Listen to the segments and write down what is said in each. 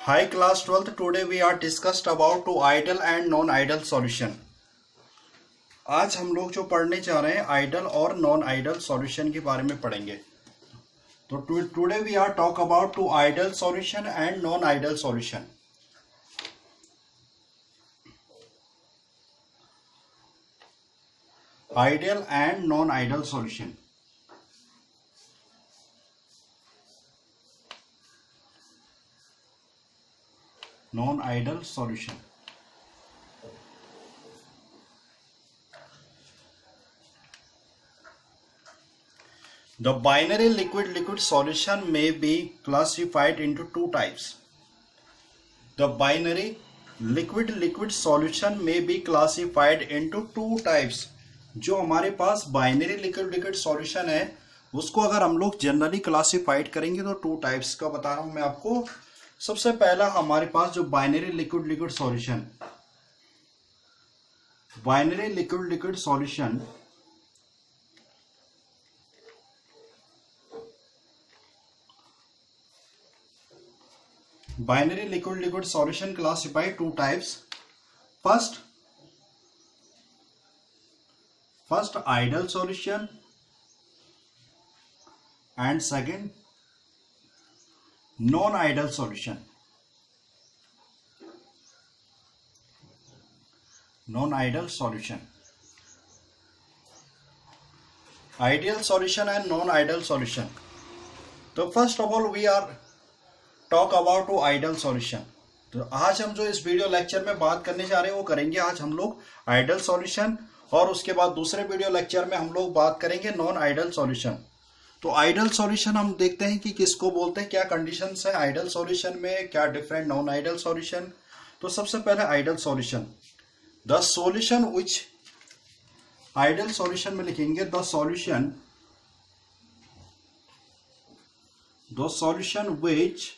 Hi class 12th, today we are discussed about two ideal and non-ideal solution. आज हम लोग जो पढ़ने जा रहे हैं आइडल और नॉन आइडल सॉल्यूशन के बारे में पढ़ेंगे. तो today we are talk about to ideal solution and non ideal solution. Ideal and non ideal solution. Non-ideal solution. The binary liquid-liquid solution may be classified into two types. The binary liquid-liquid solution may be classified into two types. जो हमारे पास binary liquid-liquid solution है उसको अगर हम लोग generally classified करेंगे तो two types का बता रहा हूं मैं आपको. सबसे पहला हमारे पास जो binary liquid-liquid solution, binary liquid-liquid solution binary liquid-liquid solution classified two types. First ideal solution and second non-ideal solution. Non-ideal solution. Ideal solution and non-ideal solution. So first of all we are talk about to ideal solution. तो आज हम जो इस video lecture में बात करने जा रहे हैं वो करेंगे आज हम लोग आइडल सॉल्यूशन, और उसके बाद दूसरे वीडियो लेक्चर में हम लोग बात करेंगे नॉन आइडल सॉल्यूशन. तो आइडल सॉल्यूशन हम देखते हैं कि किसको बोलते हैं, क्या कंडीशंस है आइडल सॉल्यूशन में, क्या डिफरेंट नॉन आइडल सॉल्यूशन. तो सबसे पहले ideal solution. The solution which, ideal solution में लिखेंगे the solution which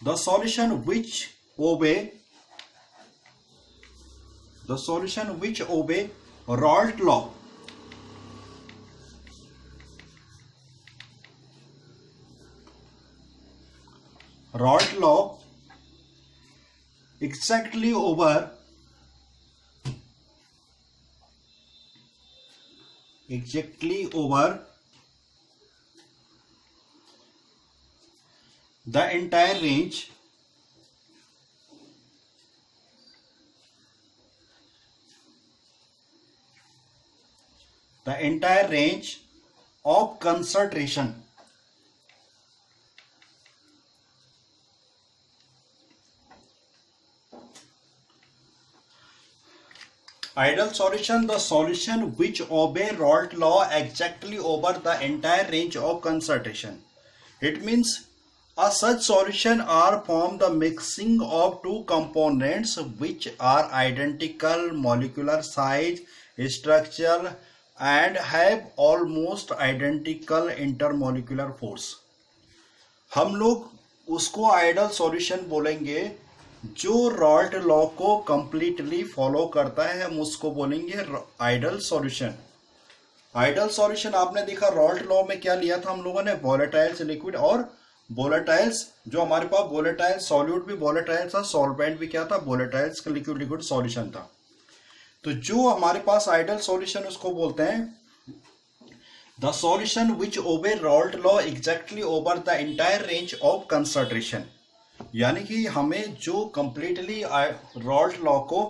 the solution which obey Raoult law. Raoult law exactly over the entire range of concentration. Ideal solution, the solution which obey Raoult law exactly over the entire range of concentration. It means such solution are from the mixing of two components which are identical molecular size, structure and have almost identical intermolecular force. हम लोग उसको ideal solution बोलेंगे जो Raoult law को completely follow करता है, हम उसको बोलेंगे आइडल सॉल्यूशन. आइडल सॉल्यूशन आपने देखा रॉल्ट लॉ में क्या लिया था हम लोगों ने, वोलेटाइल्स लिक्विड और वोलेटाइल्स, जो हमारे पास वोलेटाइल सॉल्यूट भी वोलेटाइल था, सॉल्वेंट भी क्या था, वोलेटाइल्स का लिक्विड लिक्विड सॉल्यूशन था. तो जो हमारे पास आइडल सॉल्यूशन उसको बोलते हैं the solution which obey Raoult law exactly over the entire range of concentration. यानी कि हमें जो कंप्लीटली रॉल्ट लॉ को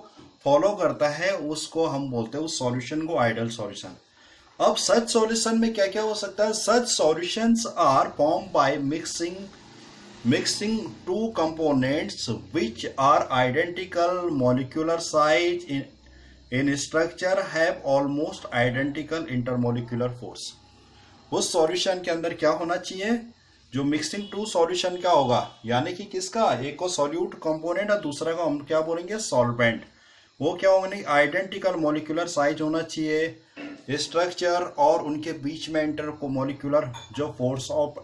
फॉलो करता है उसको हम बोलते हैं उस सॉल्यूशन को आइडल सॉल्यूशन. अब सच सॉल्यूशन में क्या क्या हो सकता है, such solutions are form by mixing two components which are identical molecular size in structure have almost identical intermolecular force. उस सॉल्यूशन के अंदर क्या होना चाहिए, जो मिक्सिंग टू सॉल्यूशन क्या होगा, यानी कि किसका, एक को सॉल्यूट कंपोनेंट और दूसरा को हम क्या बोलेंगे सॉल्वेंट. वो क्या होगा, आइडेंटिकल मॉलिक्यूलर साइज होना चाहिए, स्ट्रक्चर और उनके बीच में इंटरमोलिक्यूलर जो फोर्स ऑफ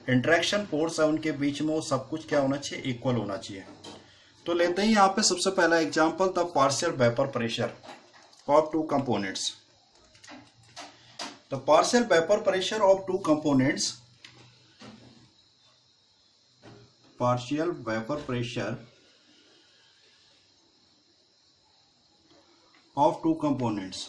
इंटरेक्शन फोर्स है उनके बीच में वो सब कुछ क्या होना चाहिए, इक्वल होना चाहिए. तो लेते हैं यहाँ पे सबसे पहला example, the partial vapour pressure of two components. The partial vapour pressure of two components partial vapor pressure of two components.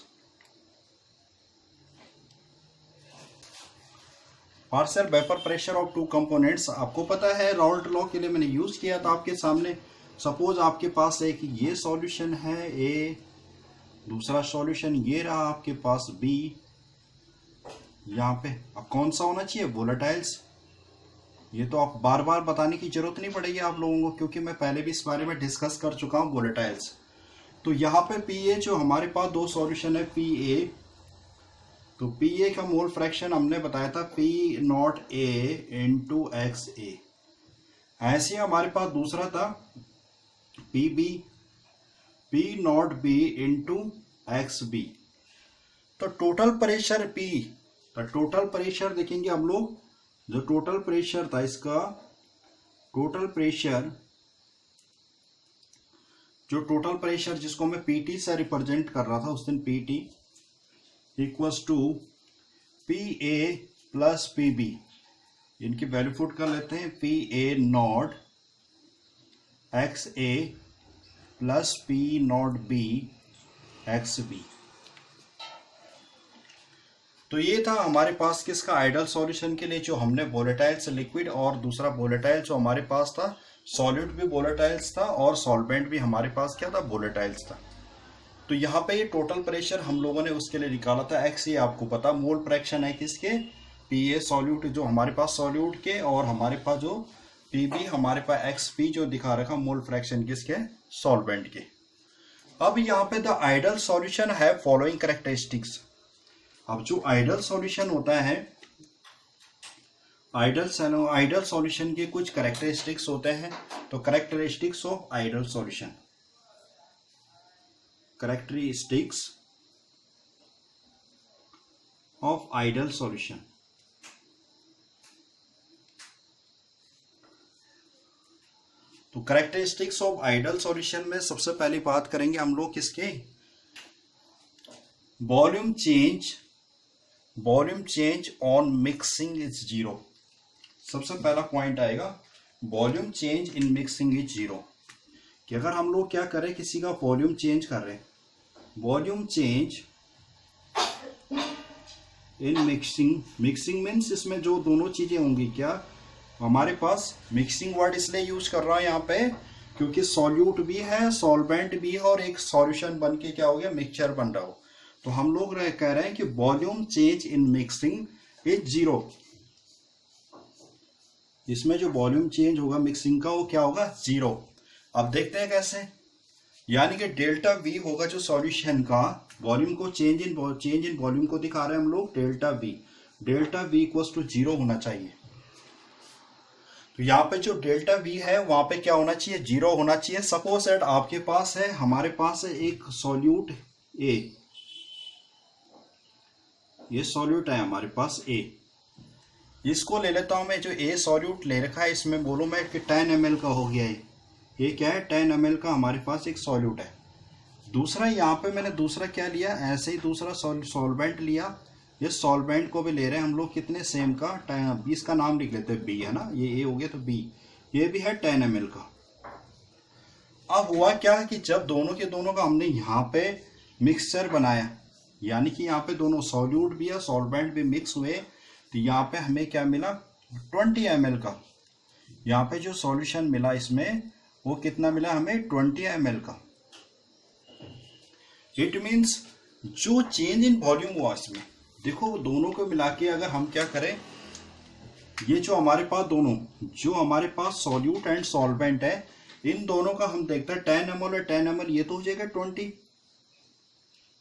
Partial vapour pressure of two components आपको पता है राउल्ट लॉ के लिए मैंने यूज किया था आपके सामने। सपोज आपके पास एक ये सॉल्यूशन है ए, दूसरा सॉल्यूशन ये रहा आपके पास बी। यहाँ पे अब कौन सा होना चाहिए? वोलेटाइल्स। ये तो आप बार बार बताने की जरूरत नहीं पड़ेगी आप लोगों को, क्योंकि मैं पहले भी इस बारे में डिस्कस कर चुका हूँ वोलेटाइल्स। तो यहाँ पे पी ए जो हमारे पास दो सॉल्यूशन है पी ए, तो पी ए का मोल फ्रैक्शन हमने बताया था p nought a into x a. ऐसे हमारे पास दूसरा था p b, p not b into x B. तो टोटल प्रेशर पी, तो टोटल प्रेशर देखेंगे हम लोग, जो टोटल प्रेशर था इसका, टोटल प्रेशर जो टोटल प्रेशर जिसको मैं पीटी से रिप्रेजेंट कर रहा था उस दिन, PT equals to P A plus P B. इनकी वैल्यू पुट कर लेते हैं, P A naught X A plus P not B X B. तो ये था हमारे पास किसका? आइडल सॉल्यूशन के लिए, जो हमने वोलेटाइल से लिक्विड, और दूसरा वोलेटाइल जो हमारे पास था सॉलिड भी वोलेटाइल्स था और सॉल्वेंट भी हमारे पास क्या था? वोलेटाइल्स था। तो यहाँ पे ये टोटल प्रेशर हम लोगों ने उसके लिए निकाला था एक्स। ये आपको पता मोल फ्रैक्शन है किसके? पी ए सॉल्यूट जो हमारे पास सॉल्यूट के, और हमारे पास जो पी बी हमारे पास एक्स पी जो दिखा रखा मोल फ्रैक्शन किसके? सॉल्वेंट के। अब यहाँ पे द आइडल सॉल्यूशन है फॉलोइंग कैरेक्टरिस्टिक्स। अब जो आइडल सॉल्यूशन होता है, आइडल सॉल्यूशन के कुछ कैरेक्टरिस्टिक्स होते हैं। तो characteristics of ideal solution, characteristics of ideal solution। तो characteristics of ideal solution में सबसे पहली बात करेंगे हम लोग किसके? Volume change on mixing is zero. सबसे पहला पॉइंट आएगा volume change in mixing is zero, कि अगर हम लोग क्या करें, किसी का वॉल्यूम चेंज कर रहे हैं, volume change in mixing means इसमें जो दोनों चीजें होंगी, क्या हमारे पास मिक्सिंग वर्ड इसलिए यूज कर रहा है यहाँ पे क्योंकि सॉल्यूट भी है, सॉल्वेंट भी है, और एक सॉल्यूशन बन के क्या हो गया? मिक्सचर बन रहा हो। तो हम लोग कह रहे हैं कि volume change in mixing is zero. इसमें जो वॉल्यूम चेंज होगा मिक्सिंग का वो क्या होगा? जीरो। अब देखते हैं कैसे, यानी कि डेल्टा वी होगा जो सॉल्यूशन का वॉल्यूम को चेंज इन वॉल्यूम को दिखा रहे हैं हम लोग, delta V equals to zero होना चाहिए। तो यहाँ पे जो डेल्टा वी है वहां पे क्या होना चाहिए? जीरो होना चाहिए। सपोज दैट आपके पास है, हमारे पास है एक सॉल्यूट ए, ये सॉल्यूट है हमारे पास ए। इसको ले लेता हूं मैं, जो ए सॉल्यूट ले रखा है इसमें बोलो मैं कि 10 ml का हो गया है। ये क्या है? 10 ml का हमारे पास एक सॉल्यूट है। दूसरा यहाँ पे मैंने दूसरा क्या लिया? ऐसे ही दूसरा सॉल्वेंट लिया। ये सॉल्वेंट को भी ले रहे हैं हम लोग कितने? सेम का 20 का नाम लिख लेते हैं, बी है ना, ये ए हो गया तो बी, ये भी है 10 ml का। अब हुआ क्या कि जब दोनों के दोनों का हमने यहाँ पे मिक्सचर बनाया, यानी कि यहाँ पे दोनों सॉल्यूट भी है सॉल्वेंट भी मिक्स हुए, तो यहाँ पे हमें क्या मिला? 20 ml का। यहाँ पे जो सॉल्यूशन मिला इसमें वो कितना मिला हमें? 20 ml का। इट मीन्स जो चेंज इन वॉल्यूम हुआ इसमें, देखो दोनों को मिला के अगर हम क्या करें, ये जो हमारे पास सॉल्यूट एंड सॉल्वेंट है, इन दोनों का हम देखते हैं 10 ml और 10 ml, ये तो हो जाएगा 20।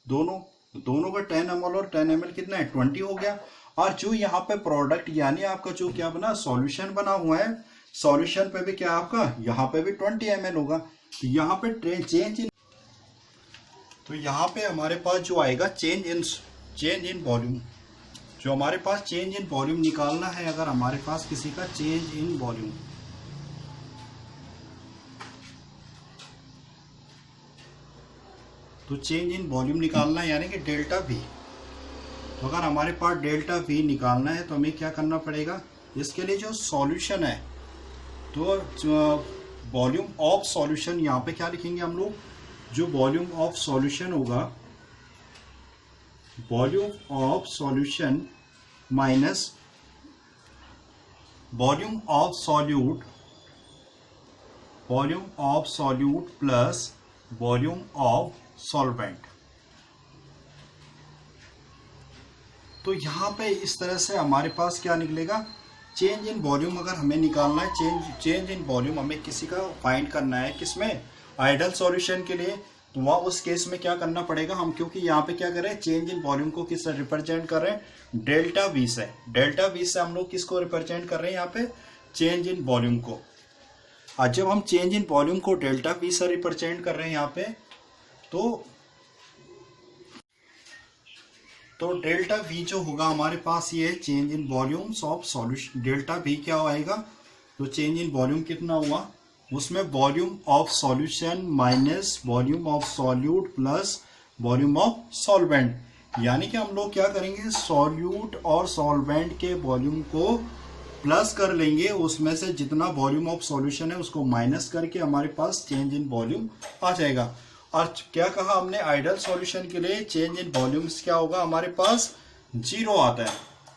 दोनों का 10 ml और 10 ml कितना है? 20 हो गया। और जो यहाँ पे प्रोडक्ट यानी आपका जो क्या बना? सॉल्यूशन बना हुआ है, सॉल्यूशन पे भी क्या आपका? यहाँ पे भी 20 ml होगा। तो यहाँ पे चेंज इन, तो यहाँ पे हमारे पास जो आएगा चेंज इन वॉल्यूम, जो हमारे पास चेंज इन वॉल्यूम निकालना है, अगर हमारे पास किसी का चेंज इन वॉल्यूम, तो चेंज इन वॉल्यूम निकालना है यानी कि डेल्टा वी। तो अगर हमारे पास डेल्टा वी निकालना है तो हमें क्या करना पड़ेगा? इसके लिए जो सॉल्यूशन है तो वॉल्यूम ऑफ सॉल्यूशन यहाँ पे क्या लिखेंगे हम लोग, जो वॉल्यूम ऑफ सॉल्यूशन होगा, volume of solution minus volume of solute, volume of solute plus volume of solvent. तो यहाँ पे इस तरह से हमारे पास क्या निकलेगा, चेंज इन वॉल्यूम अगर हमें निकालना है, चेंज इन वॉल्यूम हमें किसी का फाइंड करना है, किसमें, आइडल सॉल्यूशन के लिए, तो वहाँ उस केस में क्या करना पड़ेगा हम, क्योंकि यहाँ पे क्या करें, चेंज इन वॉल्यूम को किससे रिप्रेजेंट कर रहे हैं, डेल्टा वी से। डेल्टा वी से हम लोग किसको रिप्रेजेंट कर रहे हैं यहाँ पे, चेंज इन वॉल्यूम को। आज जब हम चेंज इन वॉल्यूम को डेल्टा वी से रिप्रेजेंट कर रहे हैं यहाँ पे, तो डेल्टा वी जो होगा हमारे पास, ये change in volumes of solution, delta we क्या आएगा, तो चेंज इन वॉल्यूम कितना हुआ, उसमें volume of solution minus volume of solute plus volume of solvent. यानी कि हम लोग क्या करेंगे, सॉल्यूट और सॉल्वेंट के वॉल्यूम को प्लस कर लेंगे, उसमें से जितना वॉल्यूम ऑफ सॉल्यूशन है उसको माइनस करके हमारे पास चेंज इन वॉल्यूम आ जाएगा। और क्या कहा हमने, आइडल सॉल्यूशन के लिए चेंज इन वॉल्यूम्स क्या होगा हमारे पास, 0 आता है।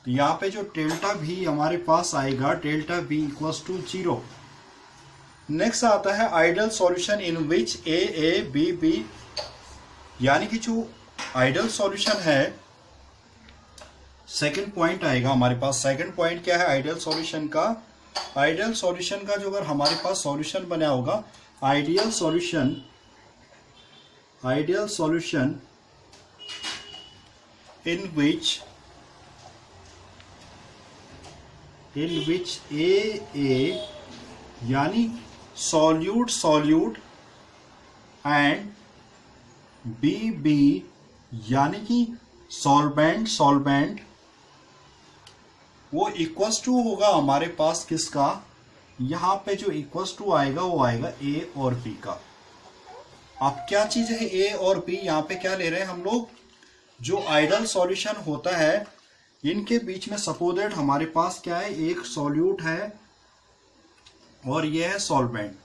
तो यहाँ पे जो डेल्टा वी हमारे पास आएगा, delta V equals to 0। Next आता है ideal solution in which A B B, यानी कि जो आइडल सॉल्यूशन है, सेकंड पॉइंट आएगा हमारे पास। सेकंड पॉइंट क्या है आइडियल सॉल्यूशन का, आइडियल सॉल्यूशन का जो अगर हमारे पास सॉल्यूशन बना होगा, ideal solution in which A यानी सॉल्यूट एंड B यानी कि सॉल्वेंट, वो इक्वल्स टू होगा हमारे पास किसका, यहाँ पे जो इक्वल्स टू आएगा वो आएगा A और B का। अब क्या चीज है A और B, यहाँ पे क्या ले रहे हैं हम लोग, जो आइडल सॉल्यूशन होता है इनके बीच में सपोजेड हमारे पास क्या है, एक सॉल्यूट है और ये है सॉल्वेंट।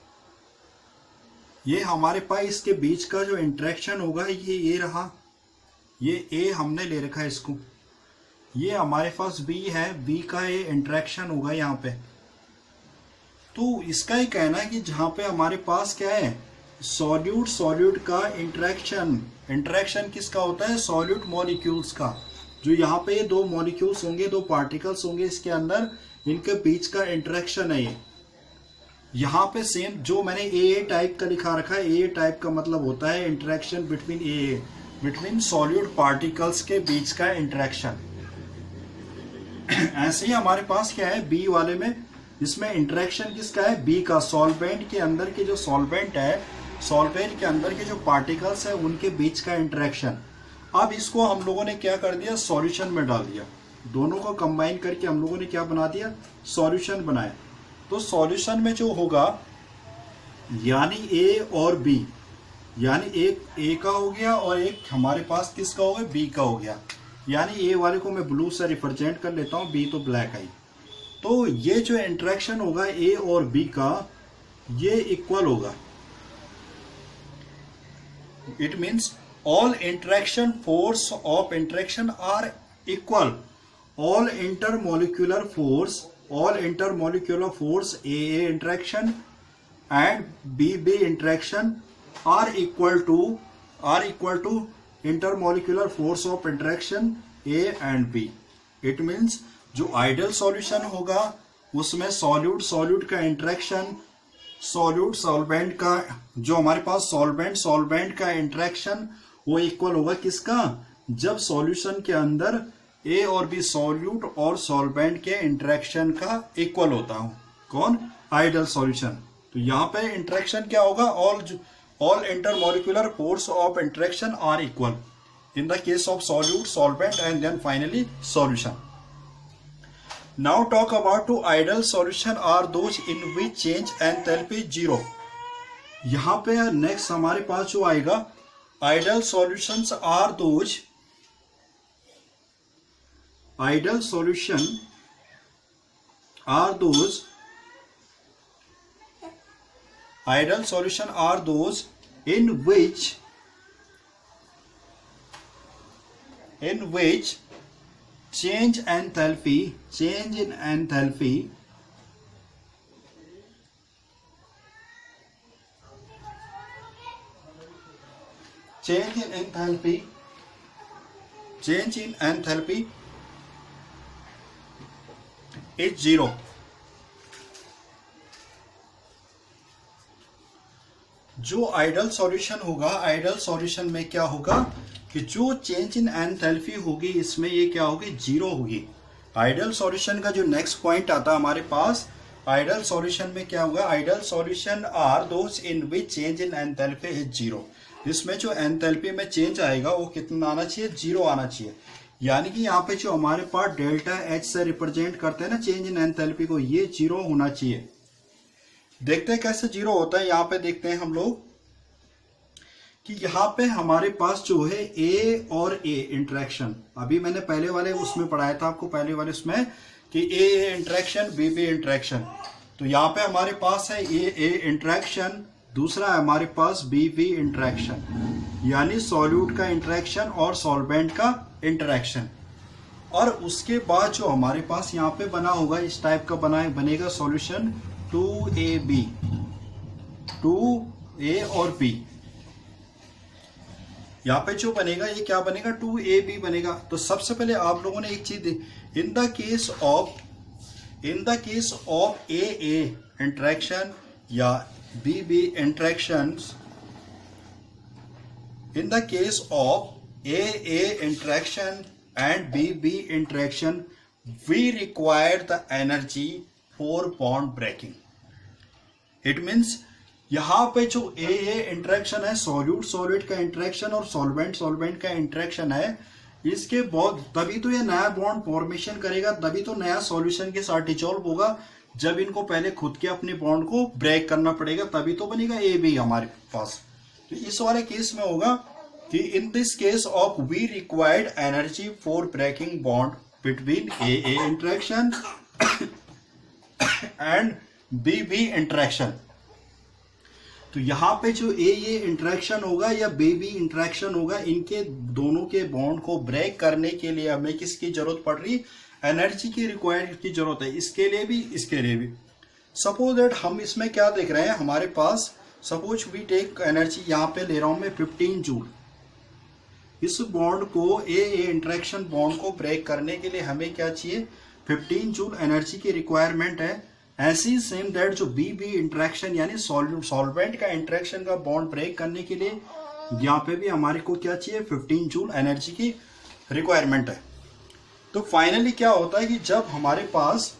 ये हमारे पास इसके बीच का जो इंटरेक्शन होगा ये रहा, ये A हमने ले रखा है इसको, ये हमारे पास B है, B का ये इंटरेक्शन होगा यहाँ पे। तो इसका ही कहना है कि जहाँ पे हमारे पास क्या है, सॉल्यूट का इंटरेक्शन किसका होता है, सॉल्यूट मॉलिक्यूल्स का। जो यहाँ पे ये दो मॉलिक्यूल्स होंगे, दो पार्टिकल्स होंगे इसके अंदर, इनके बीच का इंटरेक्शन है ये। यहाँ पे सेम जो मैंने ए टाइप का लिखा रखा है, ए टाइप का मतलब होता है इंटरेक्शन बिटवीन सॉल्यूट पार्टिकल्स के बीच का इंटरेक्शन। ऐसे ही हमारे पास क्या है बी वाले में, इसमें इंटरेक्शन किसका है, बी का। सॉल्वेंट के अंदर के जो सॉल्वेंट है, सॉल्वेंट के अंदर के जो पार्टिकल्स है उनके बीच का इंटरेक्शन। अब इसको हम लोगों ने क्या कर दिया, सॉल्यूशन में डाल दिया, दोनों को कंबाइन करके हम लोगों ने क्या बना दिया, सॉल्यूशन बनाया। तो सॉल्यूशन में जो होगा, यानी ए और बी, यानी एक ए का हो गया और एक हमारे पास किसका हो गया, बी का हो गया। यानी ए वाले को मैं ब्लू से रिप्रेजेंट कर लेता हूं, बी तो ब्लैक आई। तो ये जो इंटरेक्शन होगा ए और बी का, ये इक्वल होगा। It means all interaction force of interaction are equal. All intermolecular force AA interaction and BB interaction are equal to intermolecular force of interaction A and B. It means जो ideal solution होगा उसमें solute का interaction, solute solvent का, जो हमारे पास solvent का interaction, वो equal होगा किसका, जब सॉल्यूशन के अंदर ए और बी सॉल्यूट और सॉल्वेंट के इंटरेक्शन का इक्वल होता हो। कौन, आइडियल सॉल्यूशन। तो यहाँ पे इंटरेक्शन क्या होगा, all intermolecular force of interaction are equal in the case of solute, solvent and then finally solution. Now talk about to ideal solution are those in which change enthalpy 0। यहाँ पे next हमारे पास जो आएगा, ideal solutions are those Ideal solution are those in which change in enthalpy change in enthalpy is zero. जो ideal solution होगा, ideal solution में क्या होगा कि जो चेंज इन एंथैल्पी होगी इसमें ये क्या होगी, जीरो होगी. आइडल सॉल्यूशन का जो नेक्स्ट पॉइंट आता है हमारे पास, आइडल सॉल्यूशन में क्या होगा, ideal solution are those in which change in enthalpy is zero. इसमें जो एंथैल्पी में चेंज आएगा वो कितना आना चाहिए, जीरो आना चाहिए. यानी कि यहाँ पे जो हमारे पास डेल्टा एच से रिप्रेजेंट करते हैं ना चेंज इन एंथैल्पी को, ये जीरो होना चाहिए. देखते हैं कैसे जीरो होता है. यहाँ पे देखते हैं हम लोग कि यहाँ पे हमारे पास जो है ए और ए इंटरेक्शन, अभी मैंने पहले वाले उसमें पढ़ाया था आपको, पहले वाले उसमें कि ए इंटरेक्शन बी बी इंटरेक्शन. तो यहाँ पे हमारे पास है ए इंटरेक्शन, दूसरा है हमारे पास बी बी इंटरेक्शन, यानी सॉल्यूट का इंटरेक्शन और सॉल्वेंट का इंटरेक्शन. और उसके बाद जो हमारे पास यहाँ पे बना होगा इस टाइप का बनेगा सॉल्यूशन 2AB, 2A और B. यहाँ पे जो बनेगा ये क्या बनेगा, 2AB बनेगा. तो सबसे पहले आप लोगों ने एक चीज, इन the case of AA interaction या BB interactions, in the case of AA interaction and BB interaction, we require the energy for bond breaking. It means यहाँ पे जो AA इंटरेक्शन है, सॉल्यूट सॉल्वेंट का इंटरेक्शन और सॉल्वेंट सॉल्वेंट का interaction है, इसके बाद तभी तो ये नया बॉन्ड फॉर्मेशन करेगा, तभी तो नया सॉल्यूशन के साथ डिसॉल्व होगा. जब इनको पहले खुद के अपने बॉन्ड को ब्रेक करना पड़ेगा तभी तो बनेगा AB हमारे पास. तो इस वाले केस में होगा कि in this case of we required energy for breaking bond between AA interaction and BB interaction. तो यहाँ पे जो AA इंटरेक्शन होगा या BB इंटरेक्शन होगा, इनके दोनों के बॉन्ड को ब्रेक करने के लिए हमें किसकी जरूरत पड़ रही, एनर्जी की रिक्वायर्ड की जरूरत है. इसके लिए भी इसके लिए भी. सपोज दैट हम इसमें क्या देख रहे हैं, हमारे पास सपोज वी टेक एनर्जी, यहाँ पे ले रहा हूं मैं 15 जूल. इस बॉन्ड को AA इंटरेक्शन बॉन्ड को ब्रेक करने के लिए हमें क्या चाहिए, 15 जूल एनर्जी की रिक्वायरमेंट है. ऐसी सेम दैट जो BB इंटरेक्शन यानी सॉल्वेंट का इंटरेक्शन का बॉन्ड ब्रेक करने के लिए यहाँ पे भी हमारे को क्या चाहिए, 15 जूल एनर्जी की रिक्वायरमेंट है. तो फाइनली क्या होता है कि जब हमारे पास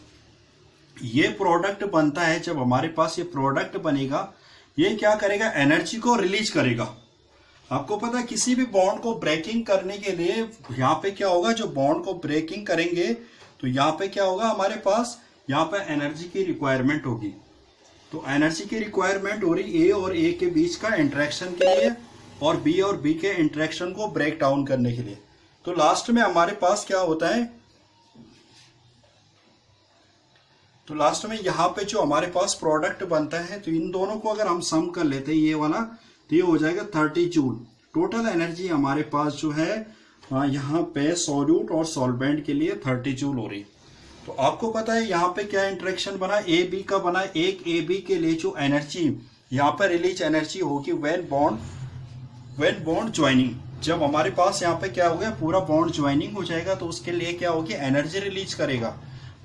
ये प्रोडक्ट बनता है, जब हमारे पास ये प्रोडक्ट बनेगा, ये क्या करेगा, एनर्जी को रिलीज करेगा. आपको पता है किसी भी बॉन्ड को ब्रेकिंग करने के लिए यहाँ पे क्या होगा, जो बॉन्ड को ब्रेकिंग करेंगे तो यहाँ पे क्या होगा, हमारे पास यहाँ पे एनर्जी की रिक्वायरमेंट होगी. तो एनर्जी की रिक्वायरमेंट हो रही A और A के बीच का इंटरेक्शन के लिए और B के इंटरेक्शन को ब्रेक डाउन करने के लिए. तो लास्ट में हमारे पास क्या होता है, तो लास्ट में यहाँ पे जो हमारे पास प्रोडक्ट बनता है, तो इन दोनों को अगर हम सम कर लेते हैं ये वाला, तो ये हो जाएगा 30 जूल. टोटल एनर्जी हमारे पास जो है यहाँ पे सॉल्यूट और सॉल्वेंट के लिए 30 जूल हो रही. तो आपको पता है यहाँ पे क्या इंटरेक्शन बना, AB का बना. एक AB के लिए जो एनर्जी यहाँ पे रिलीज एनर्जी होगी व्हेन बॉन्ड ज्वाइनिंग, जब हमारे पास यहाँ पे क्या हो गया, पूरा बॉन्ड ज्वाइनिंग हो जाएगा तो उसके लिए क्या होगी, एनर्जी रिलीज करेगा.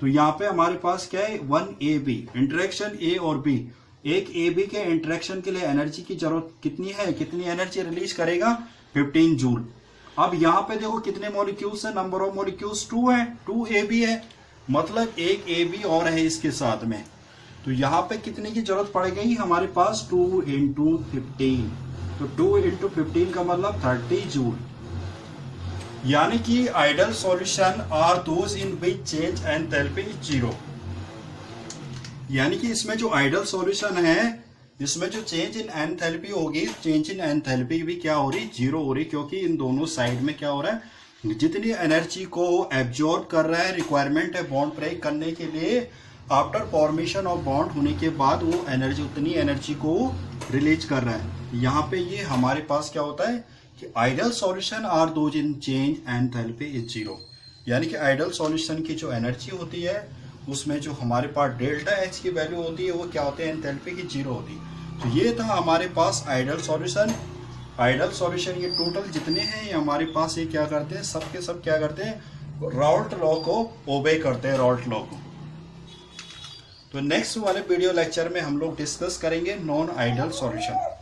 तो यहाँ पे हमारे पास क्या है, 1AB इंटरेक्शन A और B. एक AB के इंटरेक्शन के लिए एनर्जी की जरूरत कितनी है, कितनी एनर्जी रिलीज करेगा, 15 जूल. अब यहाँ पे देखो कितने मॉलिक्यूल्स है, नंबर ऑफ मॉलिक्यूल्स 2 है, 2AB है, मतलब एक AB और है इसके साथ में. तो यहाँ पे कितने की जरूरत पड़ेगी हमारे पास, 2 × 15. तो 2 × 15 का मतलब 30 जूल. यानी कि ideal solution are those in which change enthalpy is zero. यानी कि इसमें जो आइडल सॉल्यूशन है, इसमें जो चेंज इन एंथैल्पी होगी, चेंज इन एंथैल्पी भी क्या हो रही, जीरो हो रही, क्योंकि इन दोनों साइड में क्या हो रहा है, जितनी एनर्जी को एब्जॉर्ब कर रहा है, रिक्वायरमेंट है बॉन्ड ब्रेक करने के लिए, आफ्टर फॉर्मेशन ऑफ बॉन्ड होने के बाद वो एनर्जी, उतनी एनर्जी को रिलीज कर रहा है। यहाँ पे ये हमारे पास क्या होता है कि ideal solution are those in change enthalpy is zero, यानी कि आइडियल सॉल्यूशन की जो एनर्जी होती है उसमें जो हमारे पास डेल्टा एच की वैल्यू होती है वो क्या होती है, एंथैल्पी की जीरो होती है। तो ये था हमारे पास आइडियल सॉल्यूशन। आइडियल सॉल्यूशन ये टोटल जितने हैं ये हमारे पास ये क्या करते हैं, सब के सब क्या करते हैं, राल्ट लॉ को ओबे करते हैं, राल्ट लॉ को। तो नेक्स्ट वाले वीडियो लेक्चर में हम लोग डिस्कस करेंगे नॉन आइडियल सॉल्यूशन।